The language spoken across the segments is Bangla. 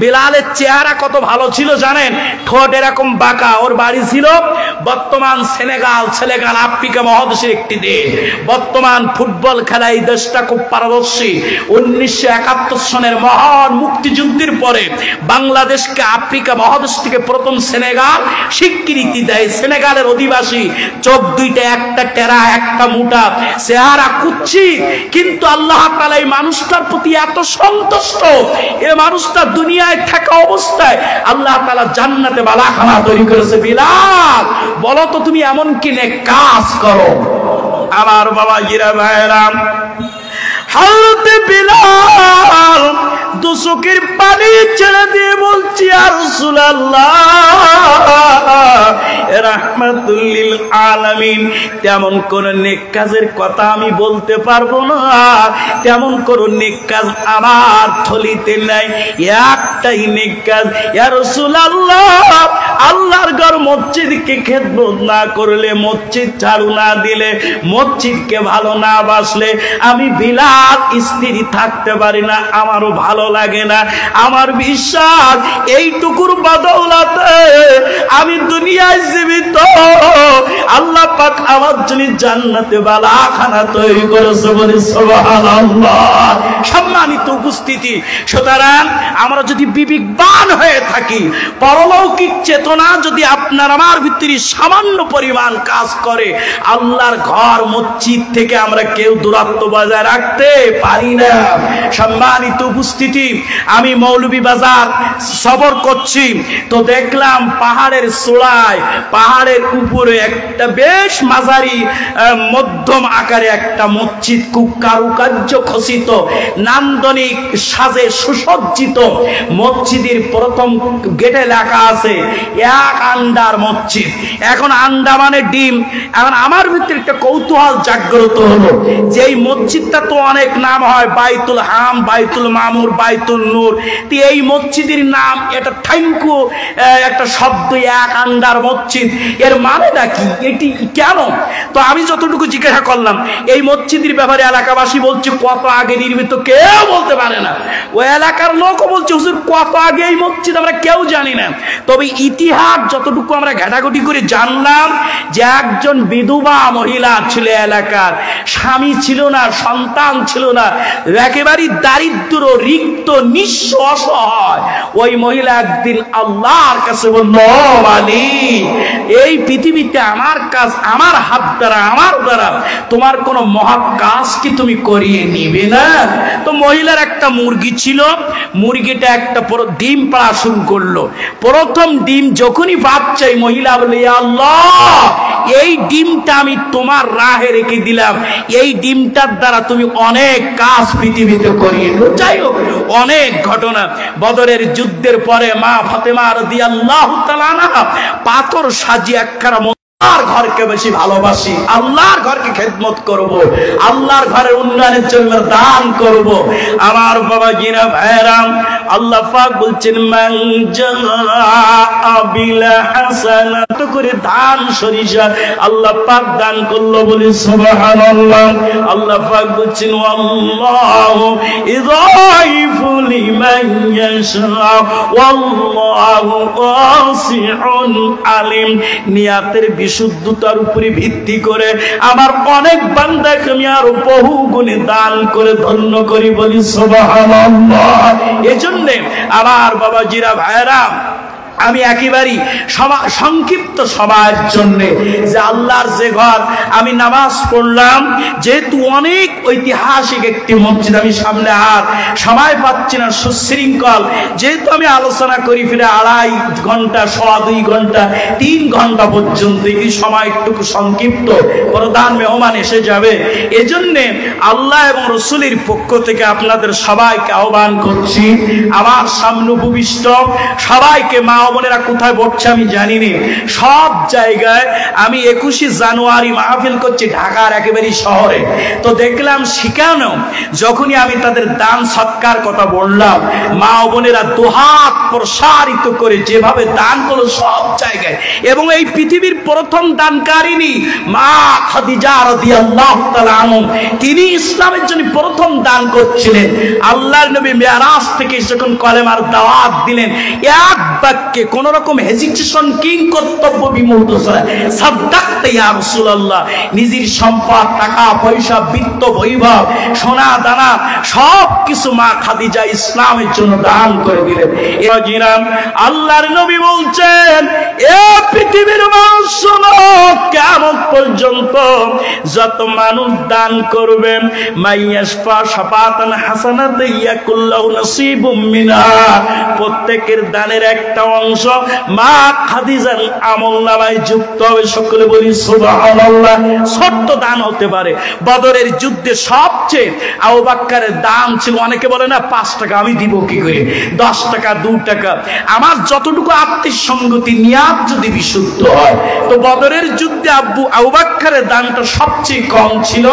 বিলালের চেহারা কত ভালো ছিল জানেন? ঠোঁট এরকম বাঁকা। ওর বাড়ি ছিল বর্তমান সেনেগাল। সেনেগাল আফ্রিকা মহাদেশের একটি দেশ। বর্তমান ফুটবল খেলায় এই দেশটা খুব পারদর্শী। 1971 সনের মহান মুক্তিযুদ্ধের পরে বাংলাদেশকে আফ্রিকা মহাদেশ থেকে প্রথম সেনেগাল স্বীকৃতি দেয়। সেনেগালের অধিবাসী, চোখ দুইটা একটা টেরা একটা মোটা, চেহারা কুচ্ছি, কিন্তু আল্লাহ তাআলা এই মানুষটার প্রতি এত সন্তুষ্ট, এই মানুষটা দুনিয়ায় থাকা অবস্থায় আল্লাহ তাআলা জান্নাতে বালাখানা তৈরি করেছে। বিলাল, বলো তো তুমি এমন কি নেক কাজ করো? আমার বাবা জিরা ভাইরা, হযরত বিলাল দুচোখের পানি ছেড়ে দিয়ে বলছি, ইয়া রাসূলুল্লাহ রাহমাতুল লিল আলামিন, তেমন কোন নেক কাজের কথা আমি বলতে পারবো না, তেমন কোন নেক কাজ আমার থলিতে নাই। একটাই নেক কাজ, ইয়া রাসূলুল্লাহ, আল্লাহর ঘর মসজিদকে খেদমত না করলে, মসজিদ ঝাড়ু না দিলে, মসজিদকে ভালো না বাসলে আমি বিলাল স্ত্রী থাকতে পারি না, আমারও ভালো লাগে না। আমার বিশ্বাস এইটুকুর বদৌলতে আমি দুনিয়ায় জীবিত, আল্লাহ পাক আমার জন্য জান্নাতে বালাখানা তৈরি করেছে, বলি সুবহানাল্লাহ। সম্মানিত উপস্থিতি, সুতরাং আমরা যদি বিবেকবান হয়ে থাকি, পরলৌকিক চেতনা যদি আপনার আমার ভিতরে সামান্য পরিমাণ কাজ করে, আল্লাহর ঘর মসজিদ থেকে আমরা কেউ দূরত্ব বজায় রাখতে পারি না। সম্মানিত উপস্থিতি, আমি মৌলভীবাজার সফর করছি, তো দেখলাম পাহাড়ের চূড়ায়, পাহাড়ের উপরে একটা বেশ মাঝারি মধ্যম আকারে একটা মসজিদ, খুব কারুকার্য খচিত, নান্দনিক সাজে সুসজ্জিত। মসজিদের প্রথম গেটে লেখা আছে এক আন্ডার মসজিদ। এখন আন্ডা মানে ডিম। এখন আমার ভিতরে একটা কৌতূহল জাগ্রত হলো যে এই মসজিদটা তো অনেক নাম হয়, বাইতুল হাম, বাইতুল মামুর, বাইতুল নূর, তো এই মসজিদের নাম এটা ঠাইঙ্কু একটা শব্দ, এক আন্ডার মসজিদ, এর মানেটা কি, এটি কেন? তো আমি যতটুকু জিজ্ঞাসা করলাম, এই মসজিদের ব্যাপারে এলাকাবাসী বলছে কত আগে নির্মিত কেউ বলতে পারে না। ওই এলাকার লোকও বলছে হুজুর কত আগে এই মসজিদ আমরা কেউ জানি না। তবে ইতিহাস যতটুকু আমরা ঘাটাঘাটি করে জানলাম যে একজন বিধবা মহিলা ছিল এলাকার, স্বামী ছিল না, সন্তান ছিল না, একেবারে দারিদ্র, রিক্ত, নিঃস্ব, অসহায়। ওই মহিলা একদিন আল্লাহর কাছে বলল, মালিক, এই পৃথিবীতে আমার কাজ, আমার হাত দ্বারা, আমার দ্বারা তোমার কোন মহা কাজ কি তুমি করিয়ে নিবে না? তো মহিলার একটা মুরগি ছিল, মুরগিটা একটা ডিম পাড়া শুরু করলো। প্রথম ডিম যখনই বাচ্চা, মহিলা বলে, আল্লাহ, এই ডিমটা আমি তোমার রাহে রেখে দিলাম, এই ডিমটার দ্বারা তুমি অনেক কাজ পৃথিবীতে করিয়ে নিও। যাই হোক, অনেক ঘটনা। বদরের যুদ্ধের পরে মা ফাতেমা রাদিয়াল্লাহু তাআলা আনহা পাথর সাজিয়ে একখানা আল্লাহর ঘরকে বেশি ভালোবাসি, আল্লাহর ঘরকে খেদমত করব, আল্লাহর ঘরের উন্নয়নের জন্য দান করব। আমার বাবা জিনা ভাইরাম, আল্লাহ পাক বলছেন মান জাআ বিল হাসানাত করে দান সরিষা আল্লাহ পাক দান করলো, বলি সুবহানাল্লাহ। আল্লাহ পাক বলছেন আল্লাহু ইযাইফু লিমান ইয়াশা ওয়াল্লাহু ওয়াসিউন আলিম। নিয়াতের বিশুদ্ধতার উপরে ভিত্তি করে আমার অনেক বান্দাকে আমি আরো বহু গুণে দান করে ধন্য করি, বলি সুবহানাল্লাহ। এজন্য আমার বাবাজিরা ভাইরা, আমি একেবারেই সংক্ষিপ্ত সময়ের জন্য যে আল্লাহর যে ঘর আমি নামাজ পড়লাম, যেহেতু অনেক ঐতিহাসিক একটি মসজিদ, আমি সামনে আর সময় পাচ্ছি না সুশৃঙ্খল, যেহেতু আমি আলোচনা করি ফিরে 2.5 ঘন্টা, 2.25 ঘন্টা, 3 ঘন্টা পর্যন্ত, এই সময় একটু সংক্ষিপ্ত, প্রধান মেহমান এসে যাবে। এজন্যে আল্লাহ এবং রসুলের পক্ষ থেকে আপনাদের সবাইকে আহ্বান করছি, আমার সামনে উপবিষ্ট সবাইকে মা বোনেরা কোথায় বসছে আমি জানি না, সব জায়গায় আমি 21শে জানুয়ারি মাহফিল করছি ঢাকার একেবারে শহরে। তো দেখলাম শিখানো যখনই আমি তাদের দান সৎকার কথা বললাম, মা বোনেরা দুহাত প্রসারিত করে যেভাবে দান করলো সব জায়গায়। এবং এই পৃথিবীর প্রথম দানকারিনী মা খাদিজা রাদিয়াল্লাহু তাআলা আনহা, তিনি ইসলামের জন্য প্রথম দান করছিলেন। আল্লাহর নবী মেরাজ থেকে যখন কলেমার দাওয়াত দিলেন, এক বাক্যে কোন রকম হেজিটেশন কিং কর্তব্য বিমূঢ় ছাড়া সাদ্দাকতা ইয়া রাসূলুল্লাহ, নিজের সম্পদ টাকা পয়সা বিত্ত বৈভব সোনা দানা সব কিছু মা খাদিজা ইসলামের জন্য দান করে দিলেন। আল্লাহর নবী বলছেন, এ পৃথিবীর মানুষ শোনো, কিয়ামত পর্যন্ত যত মানুষ দান করবেন, মাইয়াশফা শাফাতান হাসানাতান ইয়াকুল্লাহু নাসিবুম মিনহা, প্রত্যেকের দানের একটা অংশ মা খাদিজার আমলনামায় যুক্ত হবে। সকলে বলি সুবহানাল্লাহ। ছোট্ট দান হতে পারে। বদরের যুদ্ধে সবচেয়ে আবু বকরের দান ছিল, অনেকে বলে না 5 টাকা, আমি দিব কি করে, 10 টাকা 2 টাকা, আমার যতটুকু আত্মীয় সঙ্গতি নিয়াত যদি বিশুদ্ধ হয়। তো বদরের যুদ্ধে আবু বকরের দানটা সবচেয়ে কম ছিল।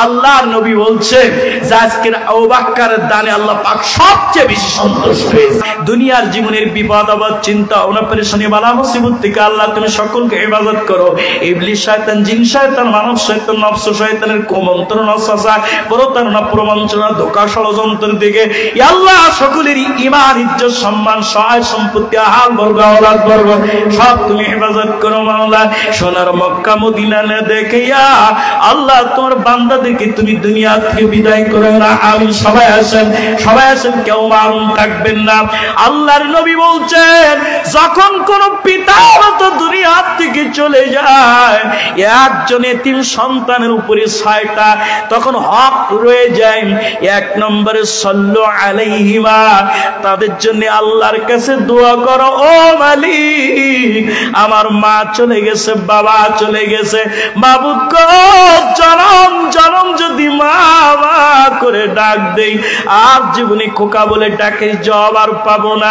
আল্লাহর নবী বলছে যে আজকের আবু বকরের দানে আল্লাহ পাক সবচেয়ে বেশি সন্তুষ্ট হয়েছে। দুনিয়ার জীবনের বিপদ আপদ চিন্তা ওনা পেরেশানি বালা মুসিবত থেকে আল্লাহ তুমি সকলকে ইবাদত করো। ইবলিস শয়তান, জিন শয়তান, মানব শয়তান, নফস শয়তানের কুমন্ত্রণা ওয়াসওয়াসা প্রতারণা প্রবঞ্চনা ধোঁকা ষড়যন্ত্রের দিকে আল্লাহ সকলেরই ঈমান ইজ্জত সম্মান সহায় সম্পত্তি আহাল বর্গ আওলাদ বর্গ সব তুমি হেফাজত করো মাওলা। সোনার মক্কা মদিনা না দেখে আল্লাহ তোমার বান্দাদেরকে তুমি দুনিয়া থেকে বিদায় করো না। আমি সবাই আসেন কেউ মারুম থাকবেন না। আল্লাহর নবী বলছেন, যখন কোন পিতা তো দুনিয়া থেকে চলে যায়, একজন এতিম সন্তানের উপরে 6টা তখন হক রয়ে যায়। 1 নম্বরে সাল্লু আলাইহিমা, তাদের জন্য আল্লাহর কাছে দোয়া করো, ও মালিক আমার মা চলে গেছে, বাবা চলে গেছে, মাবুদ গো জনম জনম যদি মা মা করে ডাক দেই, আর জীবনে খোকা বলে ডাকে জবাব আর পাবো না,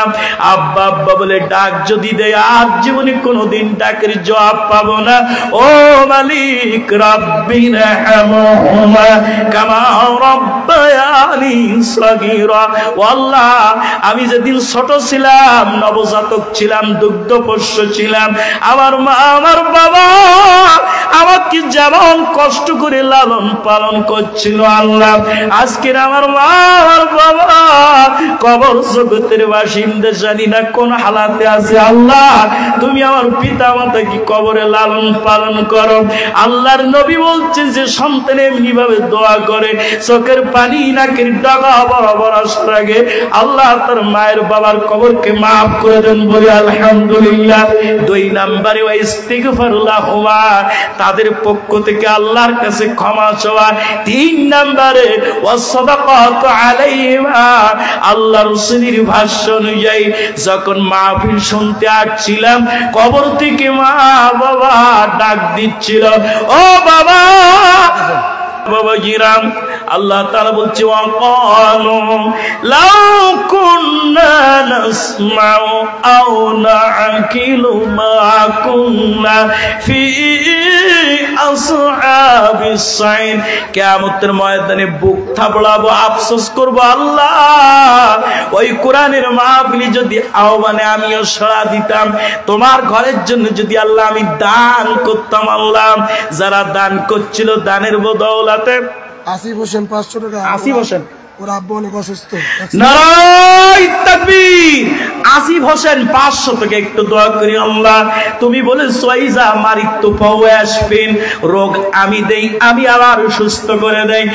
আব্বা আব্বা বলে ডাক যদি দেয় আর জীবনে কোনোদিন ডাকের জবাব পাবো না। ও মালিক রাব্বির রহমহুমা কামা রাব্বায়ানি সগীরা, আল্লাহ আমি যেদিন ছোট ছিলাম, নবজাতক ছিলাম, দুগ্ধপোষ্য ছিলাম, আমার মা আমার বাবা আমাকে যেমন কষ্ট করে লালন পালন করছিল, আল্লাহ আজকের আমার মা আমার বাবা কবর জগতের বাসিন্দা, জানি না কোন হালাতে আছে, আল্লাহ তুমি আমার পিতা মাতাকে কবরে লালন পালন করো। আল্লাহর নবী বলছেন যে সন্তান এমনি ভাবে দোয়া করে চোখের পানি নাকের ডগা বরাবর আসার আগে আল্লাহ তার মায়ের বাবার কবরকে মাফ করে দেন, বলে আলহামদুলিল্লাহ। 2 নম্বরে ওয়া ইস্তিগফারুল্লাহুমা, তাদের পক্ষ থেকে আল্লাহর কাছে ক্ষমা চাওয়া। 3 নম্বরে ওয়া সাদাকাতু আলাইহিমা, আল্লাহ রাসূলের ভাষ্য অনুযায়ী যখন মাহফিল শুনতে আসছিলাম, কবর থেকে মা বাবা ডাক দিচ্ছিল, ও বাবা বাবা জিরাম। আল্লাহ তাআলা বলছে, ওয়াকালু লাউ কুন্না নাসমাউ আও নাআকিলু মা কুন্না ফি আসহাবিস সাইন, কিয়ামতের ময়দানে বুক থাবড়াবো, আফসোস করব, আল্লাহ ওই কোরআনের মাহফিলে যদি আহ্বানে আমিও সাড়া দিতাম, তোমার ঘরের জন্য যদি আল্লাহ আমি দান করতাম, আল্লাহ যারা দান করছিল দানের বদৌলতে আসিফ হোসেন 500 টাকা। আসিফ হোসেন ওর আব্বু অনেক অসুস্থ। নারায়ে তাকবীর। আসিফ হোসেন 500 টাকা, একটু দোয়া করি আল্লাহ তুমি বলে সোয়াইজা মারিত্তু ফাওয়াশফিন, রোগ আমি দেই আমি আবার সুস্থ করে দেই,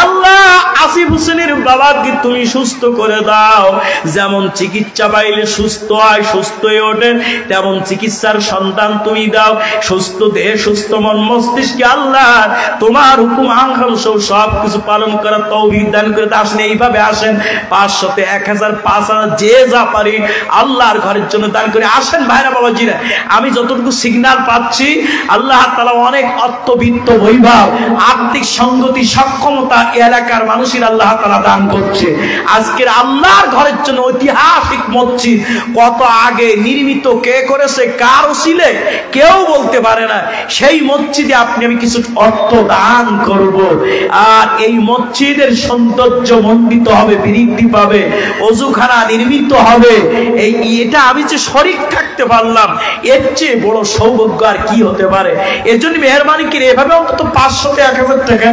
আল্লাহ আসিফ হোসেনের বাবাকে তুমি সুস্থ করে দাও। যেমন চিকিৎসা পাইলে সুস্থ হয়, সুস্থ হয়ে ওঠে, তেমন চিকিৎসার সন্তান তুমি দাও, সুস্থ দেহ সুস্থ মন মস্তিষ্কে আল্লাহ তোমার হুকুম আহকাম সব কিছু পালন করার তৌফিক দান করে। আসেন এইভাবে আসেন, 500 1000 5000 যে যা পারি আল্লাহ আল্লাহর ঘরের জন্য দান করি। আসেন ভাইরা বাবাজিরা, আমি যতটুকু সিগন্যাল পাচ্ছি আল্লাহ তাআলা অনেক অর্থবিত্ত বৈভব আর্থিক সংগতি সক্ষমতা এলাকার মানুষের আল্লাহ তাআলা দান করছে। আজকের আল্লাহর ঘরের জন্য ঐতিহাসিক মসজিদ কত আগে নির্মিত, কে করেছে, কার ওসিলে কেউ বলতে পারে না। সেই মসজিদে আপনি আমি কিছু অর্থ দান করব, আর এই মসজিদের সৌন্দর্য মণ্ডিত হবে, বৃদ্ধি পাবে, ওযুখানা নির্মিত হবে। এটা আমি যে শরীক থাকতে পারলাম, এর চেয়ে বড় সৌভাগ্য আর কি হতে পারে। এর জন্য মেহরবানি করে এভাবে অন্তত 500 থেকে 1000 টাকা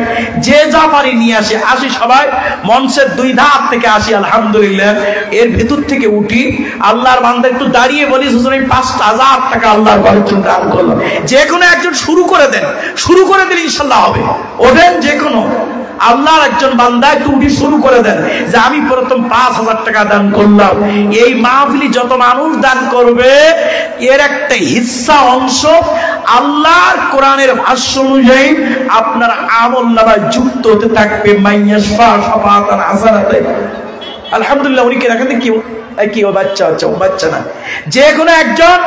যে যা পারি নিয়ে আসি সবাই মঞ্চের 2 ধাপ থেকে আসি। আলহামদুলিল্লাহ, এর ভেতর থেকে উঠি, আল্লাহর বান্দা একটু দাঁড়িয়ে বলি হুজুর আমি 5000 টাকা আল্লাহর ঘরের জন্য দান করলাম। যে কোনো একজন শুরু করে দেন, শুরু করে দিলে ইনশাল্লাহ হবে। ওঠেন, যে কোনো আল্লাহর একজন বান্দা একটু উঠি শুরু করে দেন যে আমি প্রথম 5000 টাকা দান করলাম। এই মাহফিলি যত মানুষ দান করবে এর একটা হিস্সা অংশ আল্লাহর কোরআনের ভাষ্য অনুযায়ী আপনার আমলনামায় যুক্ত হতে থাকবে। মাইয়াশফা শাফাআতান হাসানাতান। আলহামদুলিল্লাহ, উনি কে দেখেন কি ও বাচ্চা না, যে কোনো একজন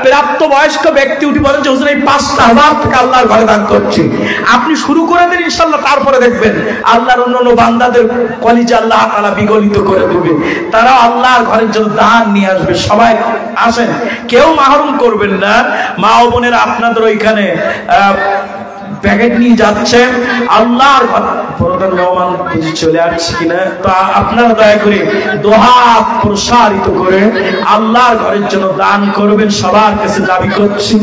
প্রাপ্ত বয়স্ক ব্যক্তি উঠে বলেন যে হুজুর এই 5000 টাকা আল্লাহর ঘরে দান করছি। আপনি শুরু করে দিন ইনশাআল্লাহ, তারপরে দেখবেন আল্লাহর অন্যান্য বান্দাদের কলিজা আল্লাহ তাআলা বিগলিত করে দেবে, তারা আল্লাহর ঘরের জন্য দান নিয়ে আসবে। সবাই আসেন, কেউ মাহরুম করবেন না। মা ও বোনেরা আপনাদের ওইখানে প্যাকেট নিয়ে যাচ্ছে আল্লাহর প্রধান মেহমান চলে আসছে কিনা, তো আপনারা দয়া করে দুহাত প্রসারিত করে আল্লাহর ঘরের জন্য দান করবেন। সবার কাছে দাবি করছি।